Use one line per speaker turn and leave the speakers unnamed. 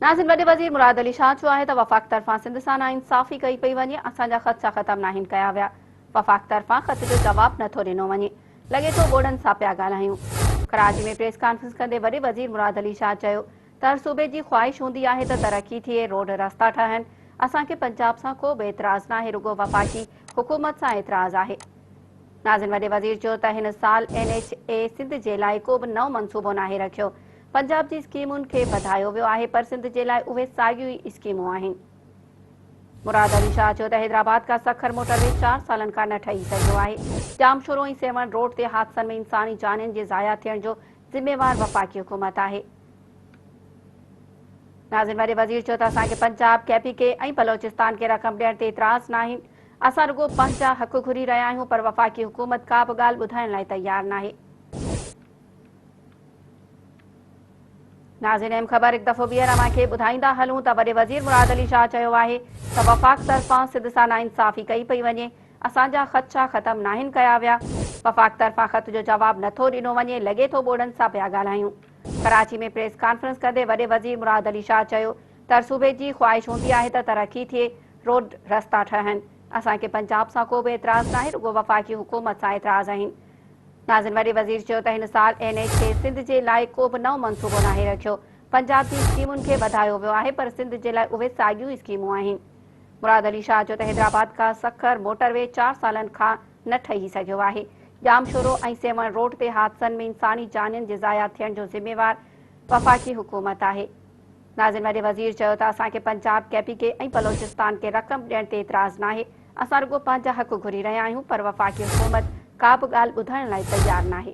नाज़िन वॾे वज़ीर मुराद अली शाह चयो आहे त वफ़ाक़ तरफ़ां सिंध सां नाइंसाफ़ी कई पई वञे। असांजा ख़दशा ख़तमु नाहिनि कया विया। वफ़ाक़ तरफ़ां ख़त जो जवाबु नथो ॾिनो वञे। लॻे थो बोर्डनि सां पिया ॻाल्हायूं। कराची में प्रेस कॉन्फ्रेंस कंदे वॾे वज़ीर मुराद अली शाह चयो त हर सूबे जी ख़्वाहिश हूंदी आहे त तरक़ी थिए, रोड रस्ता ठहनि। असांखे पंजाब सां को बि एतिराज़ नाहे, रुॻो वफ़ाक़ी हुकूमत सां एतिराज़ आहे। नाज़िन वॾे वज़ीर चयो त हिन साल NHA सिंध जे लाइ को बि नओं मनसूबो नाहे रखियो। पंजाब जी स्कीमुनि खे वधायो वियो आहे, पर सिंध जे लाइ उहे साॻियूं ई स्कीमूं आहिनि। मुराद अली शाह चयो त हैदराबाद खां सखर मोटरवे 4 सालनि खां न ठही सघियो आहे। जामशोरो ऐं सेवन रोड ते हादसनि में इंसानी जानियुनि जे ज़ाया थियण जो ज़िम्मेवार वफ़ाक़ी हुकूमत आहे। नाज़िन वॾे वज़ीर चयो त असांखे पंजाब, KPK ऐं बलोचिस्तान खे रक़म ॾियण ते एतिराज़ नाहिनि। असां रुॻो पंहिंजा हक़ घुरी रहिया आहियूं, पर वफ़ाक़ी हुकूमत का बि ॻाल्हि ॿुधाइण लाइ तयारु नाहे। नाज़िन अहम ख़बर हिकु दफ़ो ॿीहर अव्हांखे ॿुधाईंदा हलूं त वॾे वज़ीर मुराद अली शाह चयो आहे त वफ़ाक़ तरफ़ां सिंध सां नाइंसाफ़ी कई पई वञे। असांजा ख़दशा ख़तमु नाहिनि कया विया। वफ़ाक़ तरफ़ां ख़त जो जवाबु नथो ॾिनो वञे। लॻे थो बोर्डनि सां पिया ॻाल्हायूं। कराची में प्रेस कॉन्फ्रेंस कंदे वॾे वज़ीर मुराद अली शाह चयो त हर सूबे जी ख़्वाहिश हूंदी आहे त तरक़ी थिए, रोड रस्ता ठहनि। असांखे पंजाब सां को बि एतिराज़ नाहे, रुॻो वफ़ाक़ी हुकूमत सां एतिराज़ आहिनि। नाज़िन वॾे वज़ीर चयो त हिन साल NHA सिंध जे लाइ को बि नओं मनसूबो नाहे रखियो। पंजाब जी स्कीमुनि खे वधायो वियो आहे, पर सिंध जे लाइ उहे साॻियूं स्कीमूं आहिनि। मुराद अली शाह चयो त हैदराबाद खां सखर मोटरवे 4 सालनि खां न ठही सघियो आहे। जामशोरो ऐं सेवन रोड ते हादसनि में इंसानी जानियुनि जे ज़ाया थियण जो ज़िम्मेवार वफ़ाक़ी हुकूमत आहे। नाज़िन वॾे वज़ीर चयो त असांखे पंजाब, KPK ऐं बलोचिस्तान खे रक़म ॾियण ते एतिराज़ नाहे। असां रुॻो पंहिंजा हक़ घुरी रहिया आहियूं, पर वफ़ाक़ी हुकूमत का बि ॻाल्हि ॿुधाइण लाइ तयारु नाहे।